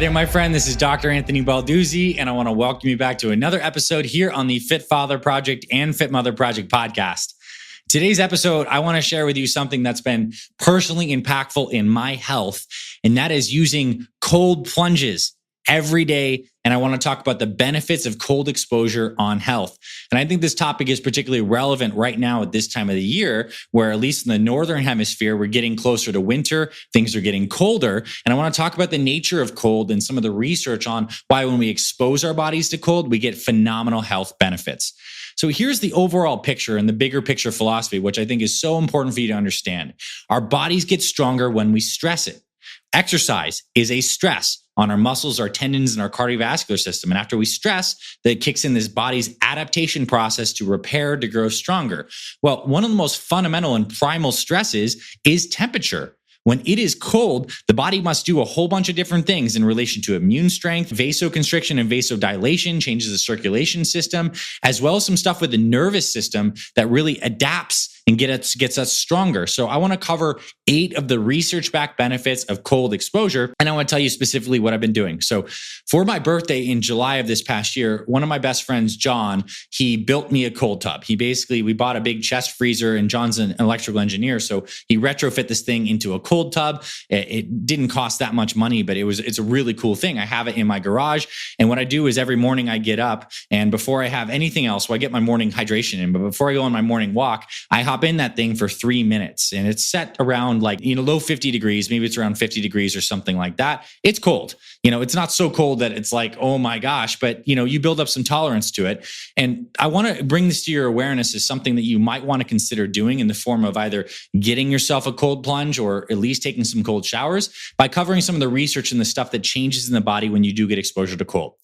there, my friend. This is Dr. Anthony Balduzzi, and I want to welcome you back to another episode here on the Fit Father Project and Fit Mother Project podcast. Today's episode, I want to share with you something that's been personally impactful in my health, and that is using cold plunges every day. And I want to talk about the benefits of cold exposure on health. And I think this topic is particularly relevant right now at this time of the year, where at least in the Northern Hemisphere, we're getting closer to winter, things are getting colder. And I want to talk about the nature of cold and some of the research on why when we expose our bodies to cold, we get phenomenal health benefits. So here's the overall picture and the bigger picture philosophy, which I think is so important for you to understand. Our bodies get stronger when we stress it. Exercise is a stress on our muscles, our tendons, and our cardiovascular system. And after we stress, that kicks in this body's adaptation process to repair, to grow stronger. Well, one of the most fundamental and primal stresses is temperature. When it is cold, the body must do a whole bunch of different things in relation to immune strength, vasoconstriction and vasodilation, changes the circulation system, as well as some stuff with the nervous system that really adapts and gets us stronger. So I want to cover 8 of the research-backed benefits of cold exposure, and I want to tell you specifically what I've been doing. So for my birthday in July of this past year, one of my best friends, John, he built me a cold tub. We bought a big chest freezer, and John's an electrical engineer, so he retrofit this thing into a cold tub. It didn't cost that much money, but it's a really cool thing. I have it in my garage, and what I do is every morning I get up, and before I have anything else, I get my morning hydration in, but before I go on my morning walk, I hop in that thing for 3 minutes, and it's set around low 50 degrees, maybe it's around 50 degrees or something like that. It's cold. It's not so cold that it's like, oh my gosh, but you build up some tolerance to it. And I want to bring this to your awareness as something that you might want to consider doing in the form of either getting yourself a cold plunge or at least taking some cold showers by covering some of the research and the stuff that changes in the body when you do get exposure to cold.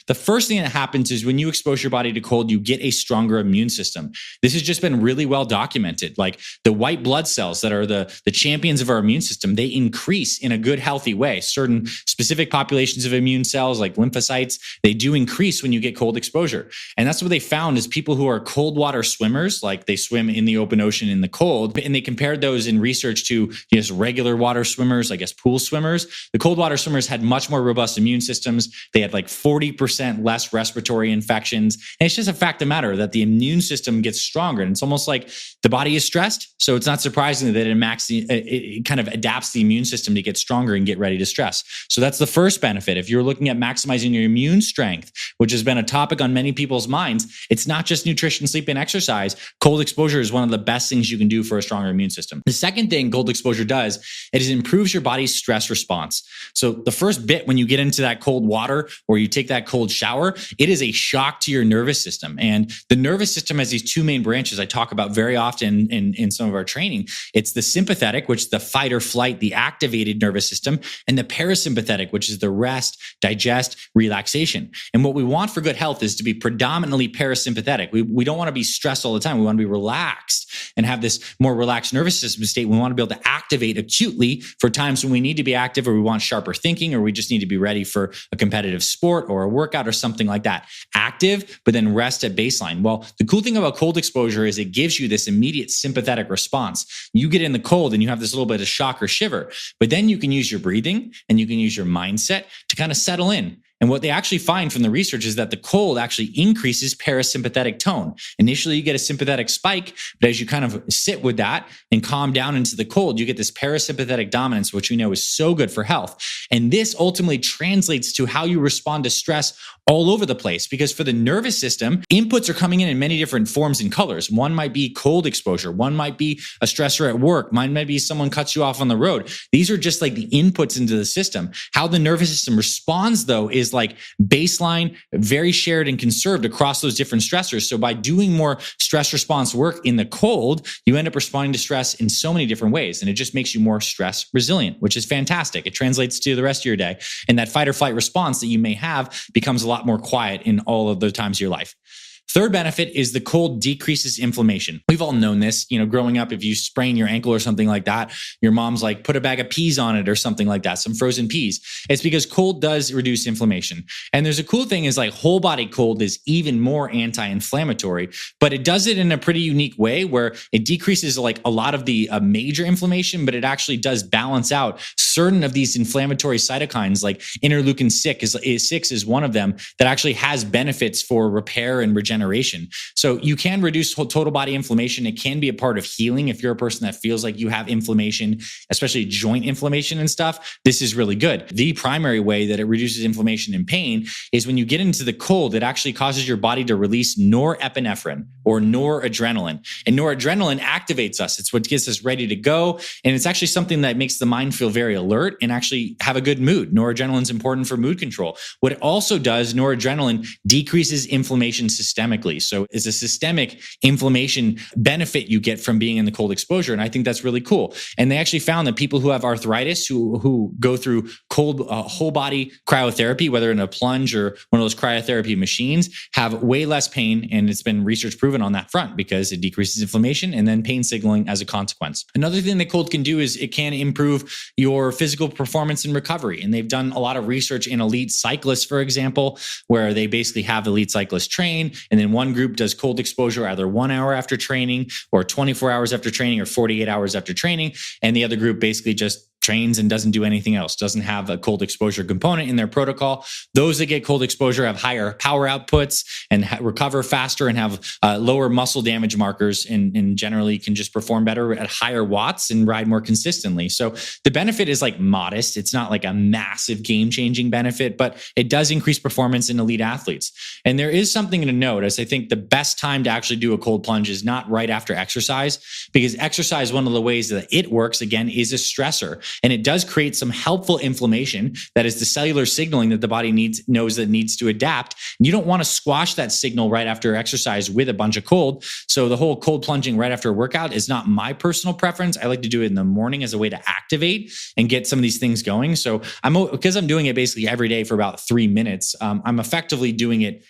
The first thing that happens is when you expose your body to cold, you get a stronger immune system. This has just been really well documented. Like the white blood cells that are the champions of our immune system, they increase in a good, healthy way. Certain specific populations of immune cells, like lymphocytes, they do increase when you get cold exposure. And that's what they found is people who are cold water swimmers, like they swim in the open ocean in the cold, and they compared those in research to just regular water swimmers, I guess pool swimmers. The cold water swimmers had much more robust immune systems. They had like 40% less respiratory infections. And it's just a fact of the matter that the immune system gets stronger. And it's almost like the body is stressed. So it's not surprising that it kind of adapts the immune system to get stronger and get ready to stress. So that's the first benefit. If you're looking at maximizing your immune strength, which has been a topic on many people's minds, it's not just nutrition, sleep, and exercise. Cold exposure is one of the best things you can do for a stronger immune system. The second thing cold exposure does, it improves your body's stress response. So the first bit when you get into that cold water or you take that cold shower, it is a shock to your nervous system. And the nervous system has these 2 main branches I talk about very often in some of our training. It's the sympathetic, which is the fight or flight, the activated nervous system, and the parasympathetic, which is the rest, digest, relaxation. And what we want for good health is to be predominantly parasympathetic. We don't want to be stressed all the time. We want to be relaxed and have this more relaxed nervous system state. We want to be able to activate acutely for times when we need to be active or we want sharper thinking or we just need to be ready for a competitive sport or a workout or something like that. Active, but then rest at baseline. Well, the cool thing about cold exposure is it gives you this immediate sympathetic response. You get in the cold and you have this little bit of shock or shiver, but then you can use your breathing and you can use your mindset to kind of settle in. And what they actually find from the research is that the cold actually increases parasympathetic tone. Initially, you get a sympathetic spike, but as you kind of sit with that and calm down into the cold, you get this parasympathetic dominance, which we know is so good for health. And this ultimately translates to how you respond to stress all over the place, because for the nervous system, inputs are coming in many different forms and colors. One might be cold exposure. One might be a stressor at work. Mine might be someone cuts you off on the road. These are just like the inputs into the system. How the nervous system responds, though, is like baseline, very shared and conserved across those different stressors. So by doing more stress response work in the cold, you end up responding to stress in so many different ways. And it just makes you more stress resilient, which is fantastic. It translates to the rest of your day. And that fight or flight response that you may have becomes a lot more quiet in all of the times of your life. Third benefit is the cold decreases inflammation. We've all known this, growing up, if you sprain your ankle or something like that, your mom's like, put a bag of peas on it or something like that, some frozen peas. It's because cold does reduce inflammation. And there's a cool thing is like whole body cold is even more anti-inflammatory, but it does it in a pretty unique way where it decreases like a lot of the major inflammation, but it actually does balance out certain of these inflammatory cytokines, like interleukin 6 is one of them that actually has benefits for repair and regeneration. So you can reduce total body inflammation. It can be a part of healing. If you're a person that feels like you have inflammation, especially joint inflammation and stuff, this is really good. The primary way that it reduces inflammation and pain is when you get into the cold, it actually causes your body to release norepinephrine or noradrenaline. And noradrenaline activates us. It's what gets us ready to go. And it's actually something that makes the mind feel very alert and actually have a good mood. Noradrenaline is important for mood control. What it also does, noradrenaline decreases inflammation systemically. So it's a systemic inflammation benefit you get from being in the cold exposure. And I think that's really cool. And they actually found that people who have arthritis, who go through cold whole body cryotherapy, whether in a plunge or one of those cryotherapy machines, have way less pain. And it's been research proven on that front because it decreases inflammation and then pain signaling as a consequence. Another thing that cold can do is it can improve your physical performance and recovery. And they've done a lot of research in elite cyclists, for example, where they basically have elite cyclists train. And then one group does cold exposure either 1 hour after training or 24 hours after training or 48 hours after training. And the other group basically just trains and doesn't do anything else, doesn't have a cold exposure component in their protocol. Those that get cold exposure have higher power outputs and recover faster and have lower muscle damage markers and generally can just perform better at higher watts and ride more consistently. So the benefit is like modest. It's not like a massive game-changing benefit, but it does increase performance in elite athletes. And there is something to note, as I think the best time to actually do a cold plunge is not right after exercise, because exercise, one of the ways that it works, again, is a stressor. And it does create some helpful inflammation. That is the cellular signaling that the body knows that it needs to adapt. And you don't want to squash that signal right after exercise with a bunch of cold. So the whole cold plunging right after a workout is not my personal preference. I like to do it in the morning as a way to activate and get some of these things going. So because I'm doing it basically every day for about 3 minutes, I'm effectively doing it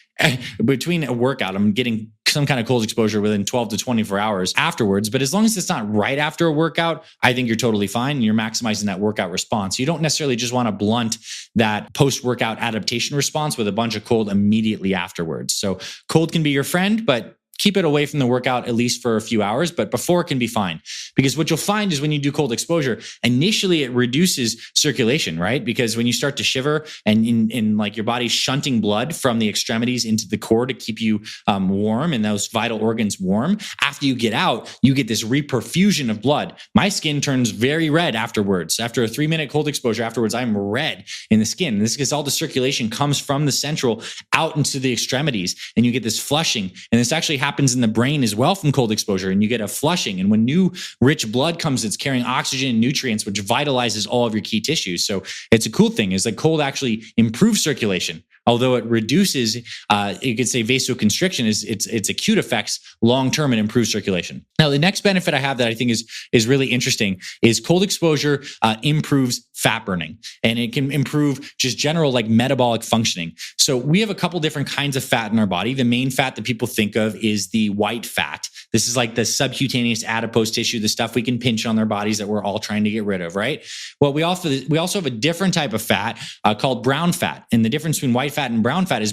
between a workout. I'm getting some kind of cold exposure within 12 to 24 hours afterwards. But as long as it's not right after a workout, I think you're totally fine. And you're maximizing that workout response. You don't necessarily just want to blunt that post-workout adaptation response with a bunch of cold immediately afterwards. So cold can be your friend, but keep it away from the workout at least for a few hours, but before it can be fine. Because what you'll find is when you do cold exposure, initially it reduces circulation, right? Because when you start to shiver and in like your body's shunting blood from the extremities into the core to keep you warm and those vital organs warm, after you get out, you get this reperfusion of blood. My skin turns very red afterwards. After a 3-minute cold exposure afterwards, I'm red in the skin. And this is because all the circulation comes from the central out into the extremities and you get this flushing. And this actually happens in the brain as well from cold exposure, and you get a flushing. And when new rich blood comes, it's carrying oxygen and nutrients, which vitalizes all of your key tissues. So it's a cool thing is that cold actually improves circulation. Although it reduces, you could say vasoconstriction, its acute effects long-term and improves circulation. Now, the next benefit I have that I think is really interesting is cold exposure improves fat burning, and it can improve just general like metabolic functioning. So we have a couple different kinds of fat in our body. The main fat that people think of is the white fat. This is like the subcutaneous adipose tissue, the stuff we can pinch on their bodies that we're all trying to get rid of, right? Well, we also have a different type of fat called brown fat. And the difference between white fat and brown fat is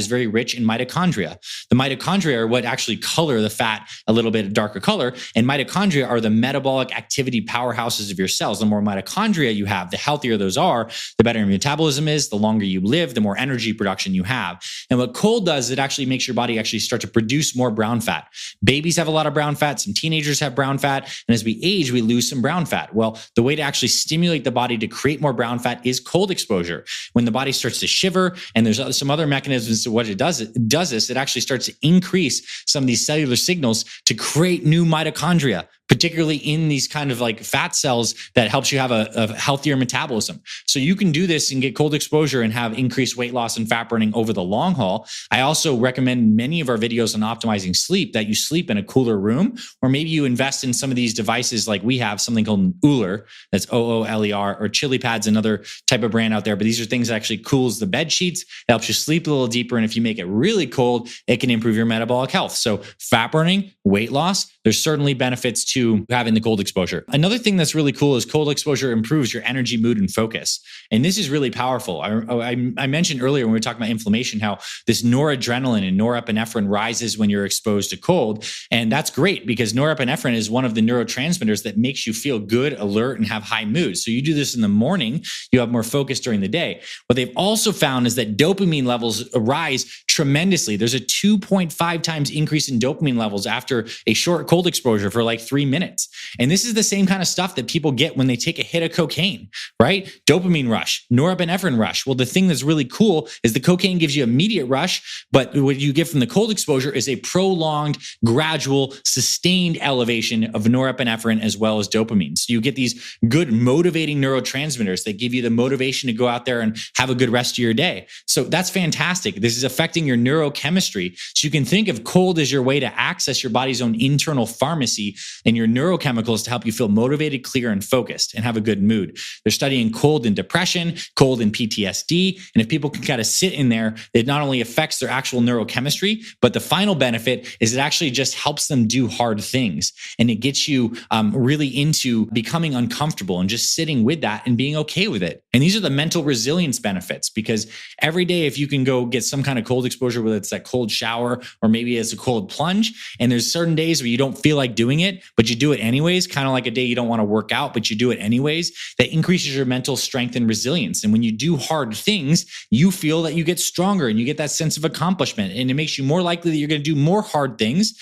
very rich in mitochondria. The mitochondria are what actually color the fat a little bit darker color. And mitochondria are the metabolic activity powerhouses of your cells. The more mitochondria you have, the healthier those are, the better your metabolism is, the longer you live, the more energy production you have. And what cold does, it actually makes your body actually start to produce more brown fat. Babies have a lot of brown fat. Some teenagers have brown fat. And as we age, we lose some brown fat. Well, the way to actually stimulate the body to create more brown fat is cold exposure. When the body starts to shiver, and there's some other mechanisms to what it does this, it actually starts to increase some of these cellular signals to create new mitochondria, particularly in these kind of like fat cells that helps you have a healthier metabolism. So you can do this and get cold exposure and have increased weight loss and fat burning over the long haul. I also recommend many of our videos on optimizing sleep that you sleep in a cooler room, or maybe you invest in some of these devices like we have, something called an Ooler, that's OOLER, or Chili Pad's another type of brand out there. But these are things that actually cools the bed sheets. It helps you sleep a little deeper. And if you make it really cold, it can improve your metabolic health. So fat burning, weight loss, there's certainly benefits to having the cold exposure. Another thing that's really cool is cold exposure improves your energy, mood, and focus. And this is really powerful. I mentioned earlier when we were talking about inflammation, how this noradrenaline and norepinephrine rises when you're exposed to cold. And that's great because norepinephrine is one of the neurotransmitters that makes you feel good, alert, and have high mood. So you do this in the morning, you have more focus during the day. What they've also found is that dopamine levels rise tremendously. There's a 2.5 times increase in dopamine levels after a short cold exposure for like 3 minutes. And this is the same kind of stuff that people get when they take a hit of cocaine, right? Dopamine rush, norepinephrine rush. Well, the thing that's really cool is the cocaine gives you immediate rush, but what you get from the cold exposure is a prolonged, gradual, sustained elevation of norepinephrine as well as dopamine. So you get these good motivating neurotransmitters that give you the motivation to go out there and have a good rest of your day. So that's fantastic. This is affecting your neurochemistry. So you can think of cold as your way to access your body's own internal pharmacy and your neurochemicals to help you feel motivated, clear, and focused and have a good mood. They're studying cold in depression, cold in PTSD. And if people can kind of sit in there, it not only affects their actual neurochemistry, but the final benefit is it actually just helps them do hard things. And it gets you really into becoming uncomfortable and just sitting with that and being okay with it. And these are the mental resilience benefits, because every day, if you can go get some kind of cold exposure, whether it's that cold shower or maybe it's a cold plunge, and there's certain days where you don't feel like doing it, but you do it anyways, kind of like a day you don't want to work out, but you do it anyways, that increases your mental strength and resilience. And when you do hard things, you feel that you get stronger and you get that sense of accomplishment. And it makes you more likely that you're going to do more hard things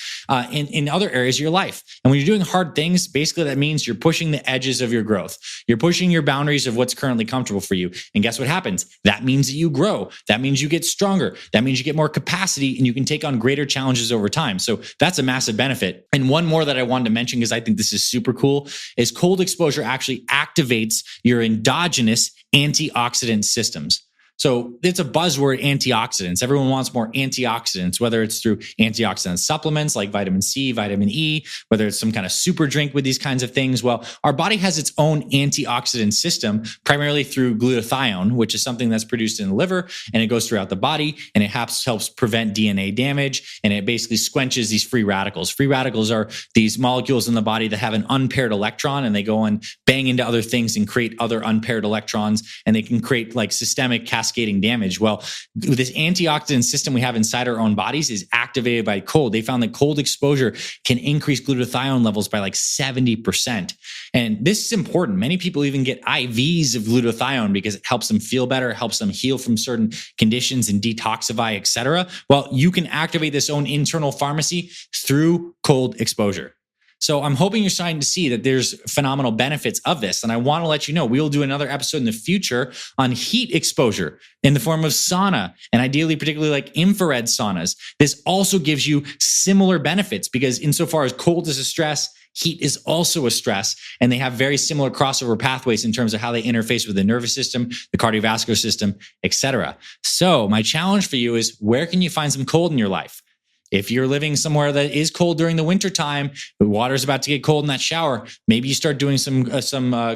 in other areas of your life. And when you're doing hard things, basically that means you're pushing the edges of your growth. You're pushing your boundaries of what's currently comfortable for you. And guess what happens? That means that you grow. That means you get stronger. That means you get more capacity and you can take on greater challenges over time. So that's a massive benefit. And one more that I wanted to mention, because I think this is super cool, is cold exposure actually activates your endogenous antioxidant systems. So it's a buzzword, antioxidants. Everyone wants more antioxidants, whether it's through antioxidant supplements like vitamin C, vitamin E, whether it's some kind of super drink with these kinds of things. Well, our body has its own antioxidant system, primarily through glutathione, which is something that's produced in the liver and it goes throughout the body and it helps prevent DNA damage, and it basically squenches these free radicals. Free radicals are these molecules in the body that have an unpaired electron and they go and bang into other things and create other unpaired electrons, and they can create like systemic cascading damage. Well, this antioxidant system we have inside our own bodies is activated by cold. They found that cold exposure can increase glutathione levels by like 70%. And this is important. Many people even get IVs of glutathione because it helps them feel better, helps them heal from certain conditions and detoxify, etc. Well, you can activate this own internal pharmacy through cold exposure. So I'm hoping you're starting to see that there's phenomenal benefits of this. And I want to let you know, we'll do another episode in the future on heat exposure in the form of sauna, and ideally, particularly like infrared saunas. This also gives you similar benefits because insofar as cold is a stress, heat is also a stress, and they have very similar crossover pathways in terms of how they interface with the nervous system, the cardiovascular system, etc. So my challenge for you is, where can you find some cold in your life? If you're living somewhere that is cold during the wintertime, the water's about to get cold in that shower, maybe you start doing some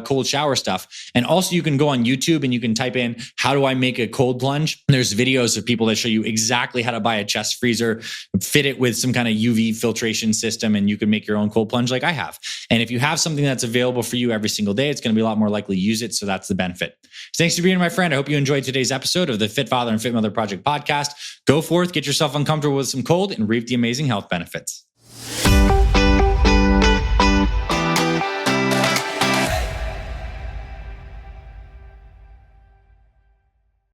cold shower stuff. And also you can go on YouTube and you can type in, how do I make a cold plunge? And there's videos of people that show you exactly how to buy a chest freezer, fit it with some kind of UV filtration system, and you can make your own cold plunge like I have. And if you have something that's available for you every single day, it's going to be a lot more likely to use it. So that's the benefit. Thanks for being my friend. I hope you enjoyed today's episode of the Fit Father and Fit Mother Project podcast. Go forth, get yourself uncomfortable with some cold, and reap the amazing health benefits.